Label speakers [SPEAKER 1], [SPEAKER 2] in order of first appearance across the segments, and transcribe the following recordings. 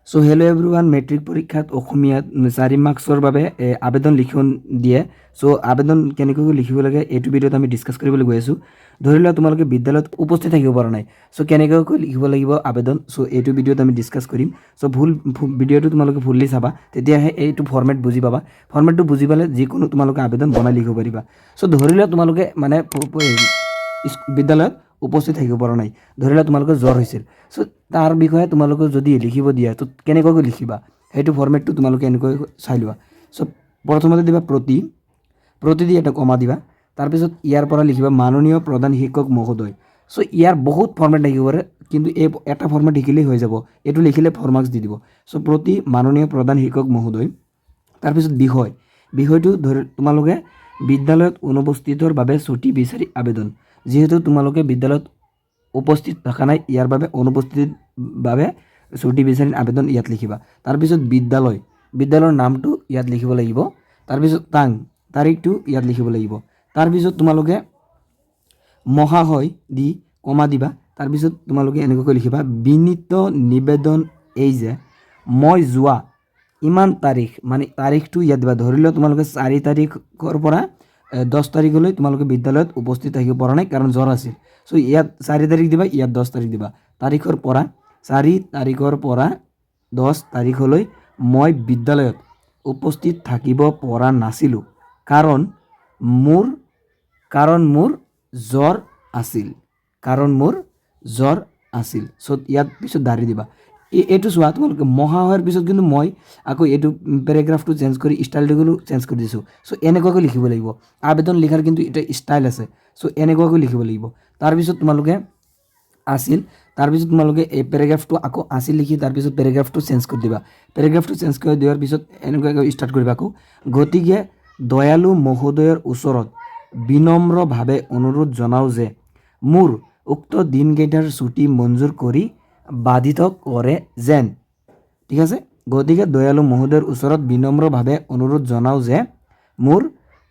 [SPEAKER 1] So hello' everyone, matric পৰীক্ষাত অসমীয়াত 4 মাৰ্কছৰ বাবে আবেদন লিখন দিয়ে। সো আবেদন কেনেকৈ লিখিব লাগে এইটো ভিডিঅ'ত আমি ডিছকাছ কৰিবলৈ গৈ আছোঁ। ধৰি লোৱা তোমালোকে বিদ্যালয়ত উপস্থিত থাকিব পৰা নাই, সো কেনেকৈ লিখিব লাগিব আবেদন, সো এইটো ভিডিঅ'ত আমি ডিছকাছ কৰিম। সো ভিডিঅ'টো তোমালোকে ফুললি চাবা, তেতিয়াহে এইটো ফৰ্মেট বুজি পাবা। ফৰ্মেটটো বুজি পালে যিকোনো তোমালোকে আবেদন বনাই লিখিব পাৰিবা। সো ধৰি লোৱা তোমালোকে মানে বিদ্যালয়ত উপস্থিত থাকিব পৰা নাই, ধৰি লোৱা তোমালোকৰ জ্বৰ হৈছিল। সো তাৰ বিষয়ে তোমালোকে যদি লিখিব দিয়া তো কেনেকৈ লিখিবা সেইটো ফৰ্মেটটো তোমালোকে এনেকৈ চাই লোৱা। সো প্ৰথমতে দিবা প্ৰতি দি এটা কমা দিবা, তাৰপিছত ইয়াৰ পৰা লিখিবা মাননীয় প্ৰধান শিক্ষক মহোদয়। সো ইয়াৰ বহুত ফৰ্মেট থাকিব পাৰে, কিন্তু এই এটা ফৰ্মেট শিকিলেই হৈ যাব, এইটো লিখিলে 4 মাৰ্কছ দি দিব। সো প্ৰতি মাননীয় প্ৰধান শিক্ষক মহোদয়। তাৰপিছত বিষয়টো ধৰি তোমালোকে বিদ্যালয়ত অনুপস্থিতৰ বাবে ছুটি বিচাৰি আবেদন। যিহেতু তোমালোকে বিদ্যালয়ত উপস্থিত থকা নাই, ইয়াৰ বাবে অনুপস্থিতিৰ বাবে ছুটি বিচাৰি আবেদন ইয়াত লিখিবা। তাৰপিছত বিদ্যালয়ৰ নামটো ইয়াত লিখিব লাগিব। তাৰপিছত তাৰিখটো ইয়াত লিখিব লাগিব। তাৰপিছত তোমালোকে মহাশয় দি কমা দিবা। তাৰপিছত তোমালোকে এনেকৈ লিখিবা বিনীত নিবেদন এই যে মই যোৱা ইমান তাৰিখ, মানে তাৰিখটো ইয়াত দিবা। ধৰি লোৱা তোমালোকে 4 তাৰিখৰ পৰা 10 তাৰিখলৈ তোমালোকে বিদ্যালয়ত উপস্থিত থাকিব পৰা নাই কাৰণ জ্বৰ আছিল। সো ইয়াত 4 তাৰিখ দিবা, ইয়াত 10 তাৰিখ দিবা। 4 তাৰিখৰ পৰা 10 তাৰিখলৈ মই বিদ্যালয়ত উপস্থিত থাকিব পৰা নাছিলোঁ কাৰণ মোৰ জ্বৰ আছিল। সো ইয়াত পিছত দাঁড়ি দিবা। এইটো চোৱা, তোমালোকে মহাশয়ৰ পিছত কিন্তু মই আকৌ এইটো পেৰাগ্ৰাফটো চেঞ্জ কৰি ষ্টাইলটো চেঞ্জ কৰি দিছোঁ। সো এনেকুৱাকৈ লিখিব লাগিব। আবেদন লিখাৰ কিন্তু এটা ষ্টাইল আছে, সো এনেকুৱাকৈ লিখিব লাগিব। তাৰপিছত তোমালোকে এই পেৰাগ্ৰাফটো আকৌ আছিল লিখি তাৰপিছত পেৰাগ্ৰাফটো চেঞ্জ কৰি দিবা। পেৰাগ্ৰাফটো চেঞ্জ কৰি দিয়াৰ পিছত এনেকুৱাকৈ ষ্টাৰ্ট কৰিবা আকৌ। গতিকে দয়ালু মহোদয়ৰ ওচৰত বিনম্ৰভাৱে অনুৰোধ জনাওঁ যে মোৰ উক্ত দিনকেইটাৰ ছুটি মঞ্জুৰ কৰি বাধিত কৰে যেন। ঠিক আছে, গতিকে দয়ালু মহোদয়ৰ ওচৰত বিনম্ৰভাৱে অনুৰোধ জনাওঁ যে মোৰ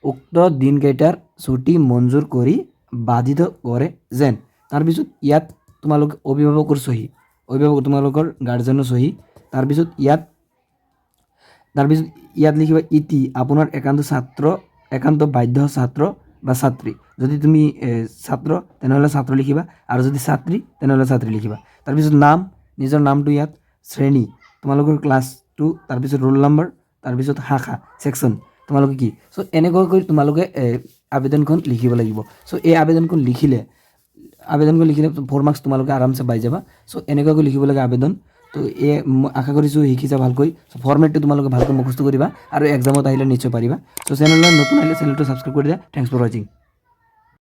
[SPEAKER 1] উক্ত দিনকেইটাৰ ছুটি মঞ্জুৰ কৰি বাধিত কৰে যেন। তাৰপিছত ইয়াত তোমালোকে তোমালোকৰ গাৰ্জেনৰ চহী। তাৰপিছত ইয়াত লিখিবা ইতি আপোনাৰ একান্ত বাধ্য ছাত্ৰ বা ছাত্ৰী। যদি তুমি ছাত্ৰ তেনেহ'লে ছাত্ৰ লিখিবা, আৰু যদি ছাত্ৰী তেনেহ'লে ছাত্ৰী লিখিবা। তাৰপিছত নিজৰ নামটো ইয়াত, শ্ৰেণী তোমালোকৰ ক্লাছ 2, তাৰপিছত ৰোল নম্বৰ, তাৰপিছত শাখা ছেকশ্যন তোমালোকে কি। সো এনেকুৱাকৈ তোমালোকে আবেদনখন লিখিব লাগিব। সো এই আবেদনখন লিখিলে 4 মাৰ্কছ তোমালোকে আৰামছে পাই যাবা। সো এনেকুৱাকৈ লিখিব লাগে আবেদন। তো আশা কৰিছোঁ শিকিছা ভালকৈ। সো ফৰ্মেটটো তোমালোকে ভালকৈ মুখস্থ কৰিবা আৰু এক্সামত আহিলে নিশ্চয় পাৰিবা। সো চেনেললৈ নতুন আহিলে চেনেলটো ছাবস্ক্ৰাইব কৰি দিয়া। থেংকছ ফৰ ৱাচিং।